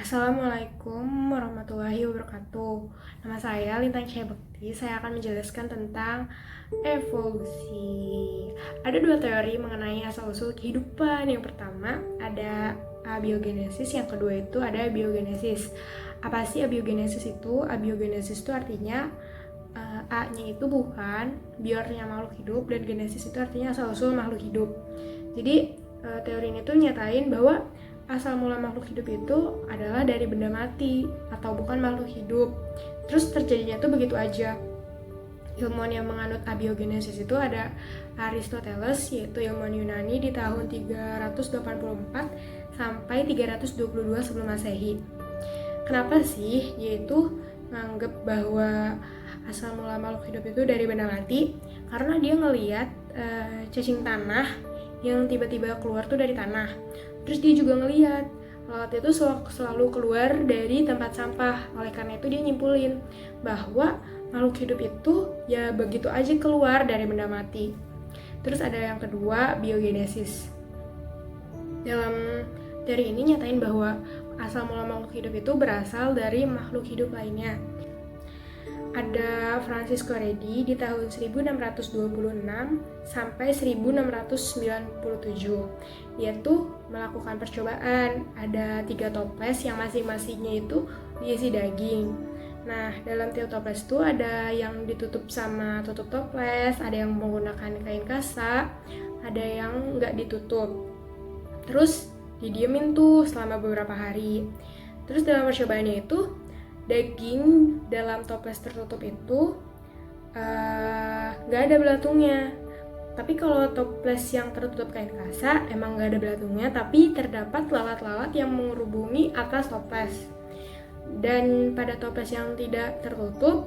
Assalamualaikum warahmatullahi wabarakatuh. Nama saya Lintang Cahaya Bekti. Saya akan menjelaskan tentang evolusi. Ada dua teori mengenai asal-usul kehidupan. Yang pertama ada abiogenesis, yang kedua itu ada abiogenesis. Apa sih abiogenesis itu? Abiogenesis itu artinya A-nya itu bukan biornya makhluk hidup, dan genesis itu artinya asal-usul makhluk hidup. Jadi teori ini tuh nyatain bahwa asal mula makhluk hidup itu adalah dari benda mati atau bukan makhluk hidup. Terus terjadinya tuh begitu aja. Ilmuwan yang menganut abiogenesis itu ada Aristoteles, yaitu ilmuwan Yunani di tahun 384 sampai 322 sebelum Masehi. Kenapa sih yaitu nganggep bahwa asal mula makhluk hidup itu dari benda mati? Karena dia ngelihat cacing tanah yang tiba-tiba keluar tuh dari tanah. Terus dia juga ngelihat lalat itu selalu keluar dari tempat sampah. Oleh karena itu dia nyimpulin bahwa makhluk hidup itu ya begitu aja keluar dari benda mati. Terus ada yang kedua, biogenesis. Dalam teori ini nyatain bahwa asal mula makhluk hidup itu berasal dari makhluk hidup lainnya. Ada Francisco Redi di tahun 1626 sampai 1697. Dia tuh melakukan percobaan. Ada 3 toples yang masing-masingnya itu diisi daging. Nah, dalam tiap toples itu ada yang ditutup sama tutup toples, ada yang menggunakan kain kasa, ada yang nggak ditutup. Terus didiemin tuh selama beberapa hari. Terus dalam percobaannya itu daging dalam toples tertutup itu nggak ada belatungnya. Tapi kalau toples yang tertutup kain kasa emang nggak ada belatungnya, tapi terdapat lalat-lalat yang mengerubungi atas toples. Dan pada toples yang tidak tertutup,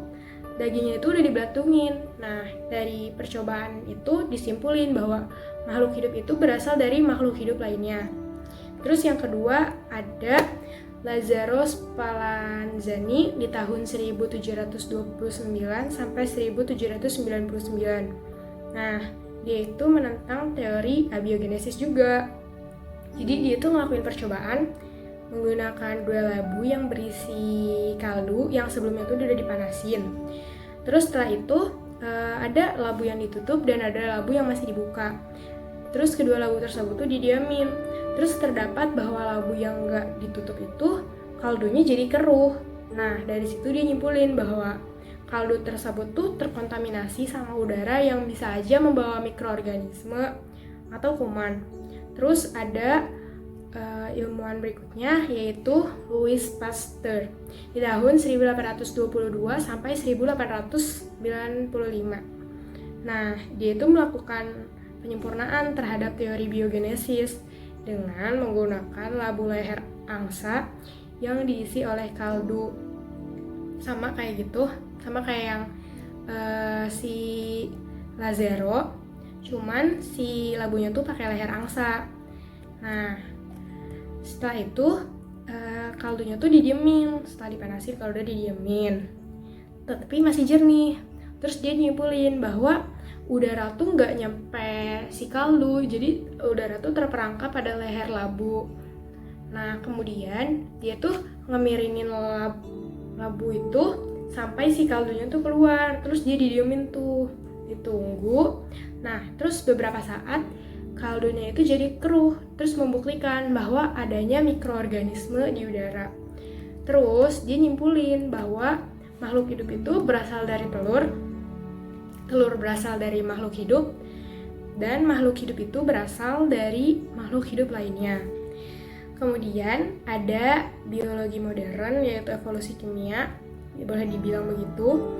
dagingnya itu udah dibelatungin. Nah, dari percobaan itu disimpulin bahwa makhluk hidup itu berasal dari makhluk hidup lainnya. Terus yang kedua ada Lazzaro Spallanzani di tahun 1729 sampai 1799. Nah, dia itu menentang teori abiogenesis juga. Jadi dia itu ngelakuin percobaan menggunakan 2 labu yang berisi kaldu yang sebelumnya itu udah dipanasin. Terus setelah itu ada labu yang ditutup dan ada labu yang masih dibuka. Terus kedua labu tersebut tuh didiamin. Terus terdapat bahwa labu yang nggak ditutup itu kaldunya jadi keruh. Nah, dari situ dia nyimpulin bahwa kaldu tersebut tuh terkontaminasi sama udara yang bisa aja membawa mikroorganisme atau kuman. Terus ada ilmuwan berikutnya yaitu Louis Pasteur di tahun 1822 sampai 1895. Nah, dia itu melakukan penyempurnaan terhadap teori biogenesis dengan menggunakan labu leher angsa yang diisi oleh kaldu. Sama kayak gitu, sama kayak yang si Lazzaro, cuman si labunya tuh pakai leher angsa. Nah, setelah itu kaldunya tuh didiemin. Setelah dipanasin, kaldu didiemin, tapi masih jernih. Terus dia nyimpulin bahwa udara tuh nggak nyampe si kaldu, jadi udara tuh terperangkap pada leher labu. Nah, kemudian dia tuh ngemiringin labu itu sampai si kaldunya tuh keluar. Terus dia didiemin tuh, ditunggu. Nah, terus beberapa saat kaldunya itu jadi keruh, terus membuktikan bahwa adanya mikroorganisme di udara. Terus dia nyimpulin bahwa makhluk hidup itu berasal dari telur berasal dari makhluk hidup, dan makhluk hidup itu berasal dari makhluk hidup lainnya. Kemudian ada biologi modern, yaitu evolusi kimia, boleh dibilang begitu.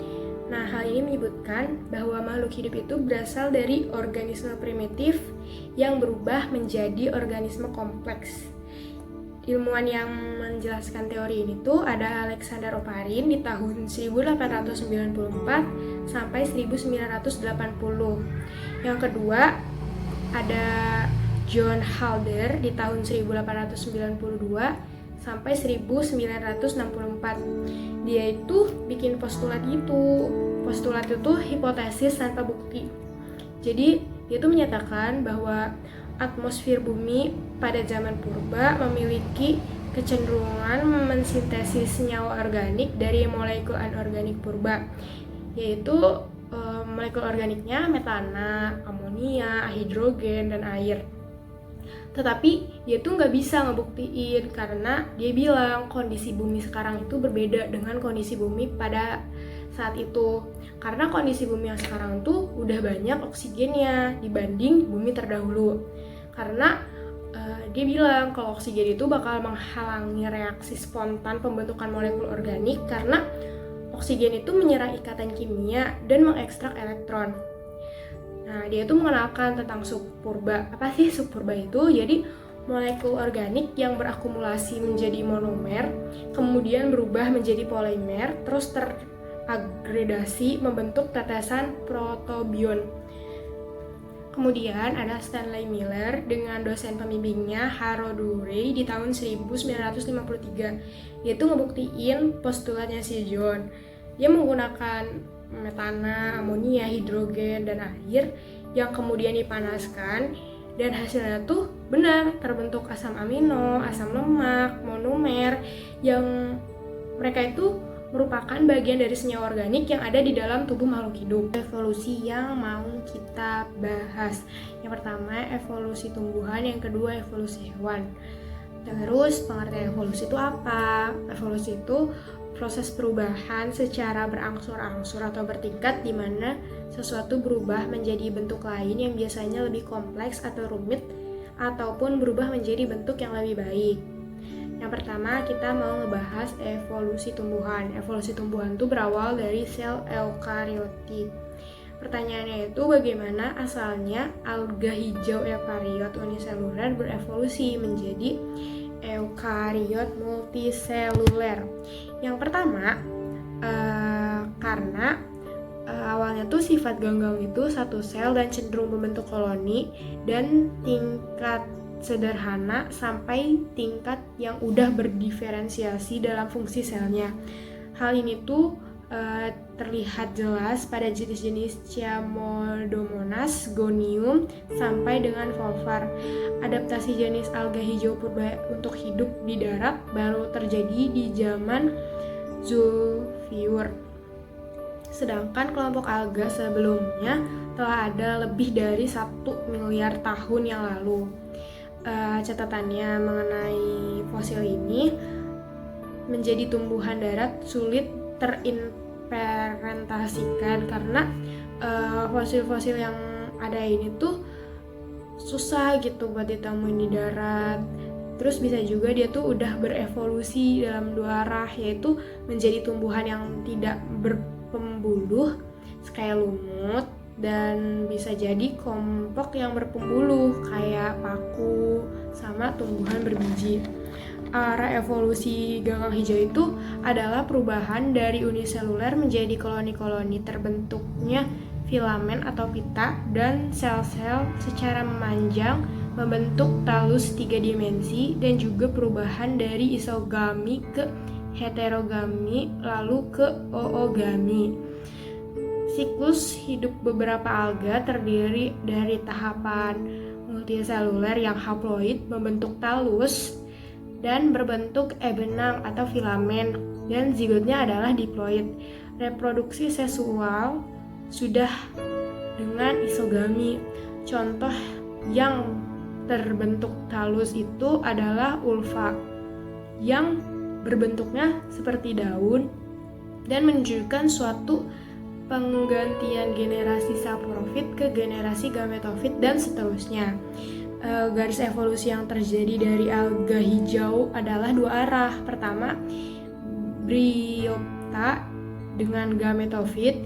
Nah, hal ini menyebutkan bahwa makhluk hidup itu berasal dari organisme primitif yang berubah menjadi organisme kompleks. Ilmuwan yang menjelaskan teori ini tuh ada Alexander Oparin di tahun 1894 sampai 1980. Yang kedua ada John Halder di tahun 1892 sampai 1964. Dia itu bikin postulat gitu. Postulat itu hipotesis tanpa bukti. Jadi dia itu menyatakan bahwa atmosfer bumi pada zaman purba memiliki kecenderungan mensintesis senyawa organik dari molekul anorganik purba, yaitu molekul organiknya metana, amonia, hidrogen, dan air. Tetapi dia tuh nggak bisa ngebuktiin karena dia bilang kondisi bumi sekarang itu berbeda dengan kondisi bumi pada saat itu. Karena kondisi bumi yang sekarang tuh udah banyak oksigennya dibanding bumi terdahulu. Karena dia bilang kalau oksigen itu bakal menghalangi reaksi spontan pembentukan molekul organik karena oksigen itu menyerang ikatan kimia dan mengekstrak elektron. Nah, dia tuh mengenalkan tentang subpurba. Apa sih subpurba itu? Jadi, molekul organik yang berakumulasi menjadi monomer, kemudian berubah menjadi polimer, terus teragregasi membentuk tetesan protobion. Kemudian ada Stanley Miller dengan dosen pembimbingnya Harold Urey di tahun 1953. Dia tuh ngebuktiin postulatnya si John. Dia menggunakan metana, amonia, hidrogen, dan air yang kemudian dipanaskan, dan hasilnya tuh benar terbentuk asam amino, asam lemak, monomer yang mereka itu merupakan bagian dari senyawa organik yang ada di dalam tubuh makhluk hidup. Evolusi yang mau kita bahas, yang pertama evolusi tumbuhan, yang kedua evolusi hewan. Terus pengertian evolusi itu apa? Evolusi itu proses perubahan secara berangsur-angsur atau bertingkat di mana sesuatu berubah menjadi bentuk lain yang biasanya lebih kompleks atau rumit ataupun berubah menjadi bentuk yang lebih baik. Yang pertama kita mau ngebahas evolusi tumbuhan. Evolusi tumbuhan itu berawal dari sel eukariotik. Pertanyaannya itu bagaimana asalnya alga hijau eukariot uniseluler berevolusi menjadi eukariot multiseluler. Yang pertama, karena awalnya tuh sifat ganggang itu satu sel dan cenderung membentuk koloni dan tingkat sederhana sampai tingkat yang udah berdiferensiasi dalam fungsi selnya. Hal ini tuh terlihat jelas pada jenis-jenis Chiamoldomonas, Gonium, sampai dengan Volvar. Adaptasi jenis alga hijau purba untuk hidup di darat baru terjadi di zaman Zoofiur. Sedangkan kelompok alga sebelumnya telah ada lebih dari 1 miliar tahun yang lalu. Catatannya mengenai fosil ini, menjadi tumbuhan darat sulit terinfermentasikan karena fosil-fosil yang ada ini tuh susah gitu buat ditemuin di darat. Terus bisa juga dia tuh udah berevolusi dalam 2 arah, yaitu menjadi tumbuhan yang tidak berpembuluh kayak lumut, dan bisa jadi kelompok yang berpembuluh kayak paku sama tumbuhan berbiji. Arah evolusi ganggang hijau itu adalah perubahan dari uniseluler menjadi koloni-koloni, terbentuknya filamen atau pita dan sel-sel secara memanjang membentuk talus 3 dimensi, dan juga perubahan dari isogami ke heterogami lalu ke oogami. Siklus hidup beberapa alga terdiri dari tahapan multiseluler yang haploid membentuk talus dan berbentuk benang atau filamen, dan zigotnya adalah diploid. Reproduksi seksual sudah dengan isogami. Contoh yang terbentuk talus itu adalah ulva yang berbentuknya seperti daun dan menunjukkan suatu penggantian generasi saprofit ke generasi gametofit dan seterusnya. Garis evolusi yang terjadi dari alga hijau adalah 2 arah. Pertama, bryopta dengan gametofit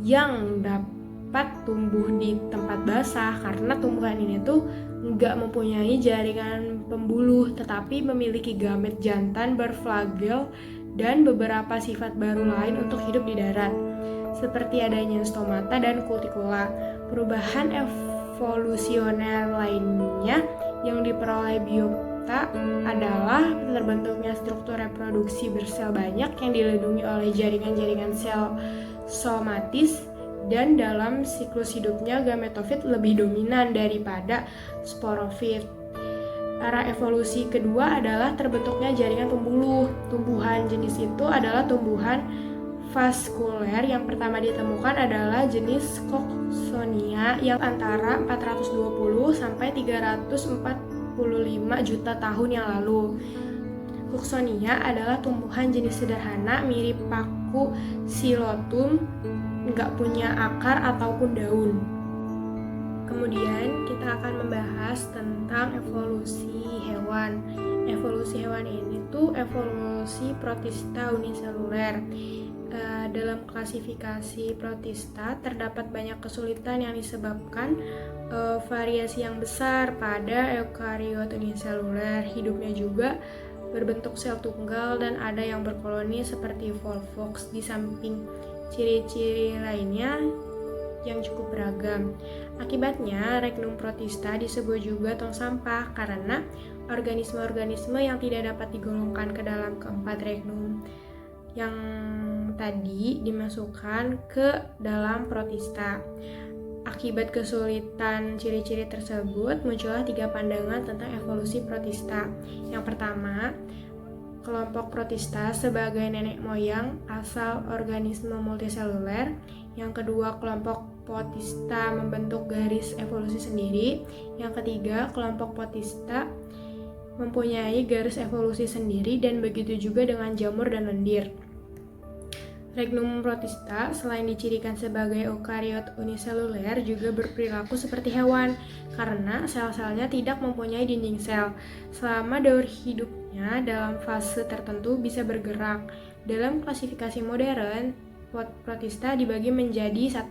yang dapat tumbuh di tempat basah karena tumbuhan ini tuh nggak mempunyai jaringan pembuluh tetapi memiliki gamet jantan berflagel dan beberapa sifat baru lain untuk hidup di darat, seperti adanya stomata dan cuticula. Perubahan evolusioner lainnya yang diperoleh biopta adalah terbentuknya struktur reproduksi bersel banyak yang dilindungi oleh jaringan-jaringan sel somatis, dan dalam siklus hidupnya gametofit lebih dominan daripada sporofit. Arah evolusi kedua adalah terbentuknya jaringan pembuluh. Tumbuhan jenis itu adalah tumbuhan vaskuler. Yang pertama ditemukan adalah jenis Cooksonia yang antara 420 sampai 345 juta tahun yang lalu. Cooksonia adalah tumbuhan jenis sederhana mirip paku Silotum, nggak punya akar ataupun daun. Kemudian kita akan membahas tentang evolusi hewan. Evolusi hewan ini tuh evolusi protista uniseluler. Dalam klasifikasi protista terdapat banyak kesulitan yang disebabkan variasi yang besar pada eukariot uniseluler. Hidupnya juga berbentuk sel tunggal dan ada yang berkoloni seperti Volvox. Di samping ciri-ciri lainnya yang cukup beragam. Akibatnya, Regnum protista disebut juga tong sampah karena organisme-organisme yang tidak dapat digolongkan ke dalam keempat regnum yang tadi dimasukkan ke dalam protista. Akibat kesulitan ciri-ciri tersebut, muncullah 3 pandangan tentang evolusi protista. Yang pertama, kelompok protista sebagai nenek moyang asal organisme multiseluler. Yang kedua, kelompok protista membentuk garis evolusi sendiri. Yang ketiga, kelompok protista mempunyai garis evolusi sendiri, dan begitu juga dengan jamur dan lendir. Regnum protista selain dicirikan sebagai eukariot uniseluler juga berperilaku seperti hewan karena sel-selnya tidak mempunyai dinding sel. Selama daur hidupnya dalam fase tertentu bisa bergerak. Dalam klasifikasi modern, protista dibagi menjadi 1.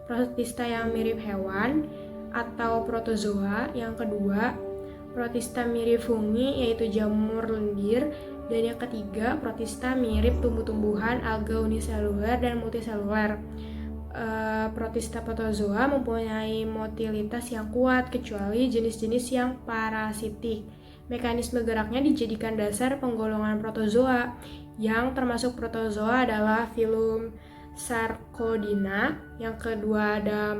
Protista yang mirip hewan atau protozoa. Yang kedua, protista mirip fungi yaitu jamur lendir. Dan yang ketiga, protista mirip tumbuh-tumbuhan, alga uniseluler dan multiseluler. Protista protozoa mempunyai motilitas yang kuat kecuali jenis-jenis yang parasitik. Mekanisme geraknya dijadikan dasar penggolongan protozoa. Yang termasuk protozoa adalah filum Sarcodina, yang kedua ada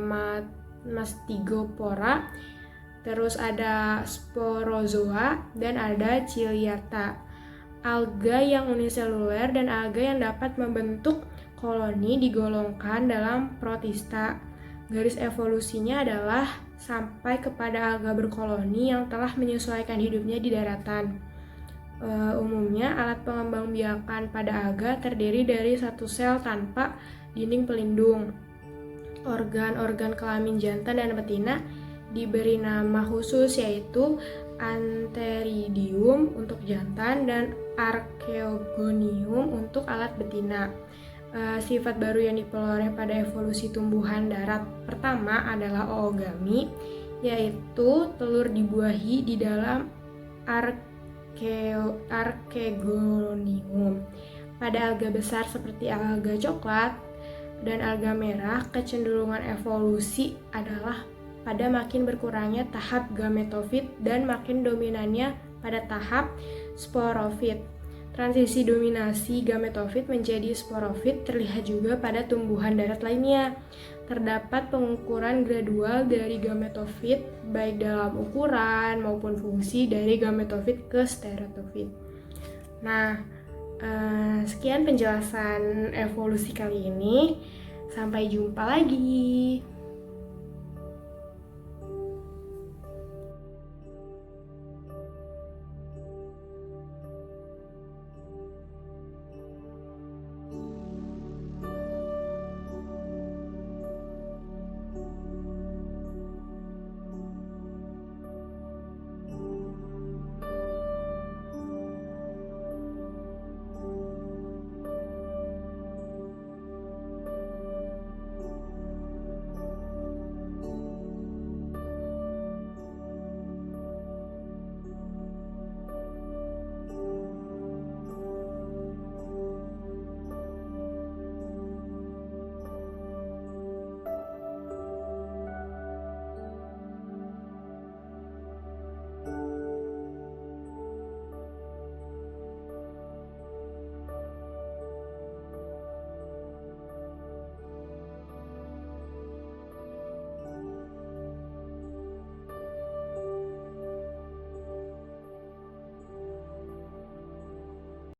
Mastigopora, terus ada Sporozoa, dan ada Ciliata. Alga yang uniseluler dan alga yang dapat membentuk koloni digolongkan dalam protista. Garis evolusinya adalah sampai kepada alga berkoloni yang telah menyesuaikan hidupnya di daratan. Umumnya alat pengembangbiakan pada alga terdiri dari 1 sel tanpa dinding pelindung. Organ-organ kelamin jantan dan betina diberi nama khusus yaitu Antheridium untuk jantan dan Archaeogonium untuk alat betina. Sifat baru yang diperoleh pada evolusi tumbuhan darat pertama adalah oogami, yaitu telur dibuahi di dalam Archaeogonium. Pada alga besar seperti alga coklat dan alga merah, kecenderungan evolusi adalah pada makin berkurangnya tahap gametofit dan makin dominannya pada tahap sporofit. Transisi dominasi gametofit menjadi sporofit terlihat juga pada tumbuhan darat lainnya. Terdapat pengukuran gradual dari gametofit baik dalam ukuran maupun fungsi dari gametofit ke stereotofit. Nah, sekian penjelasan evolusi kali ini. Sampai jumpa lagi.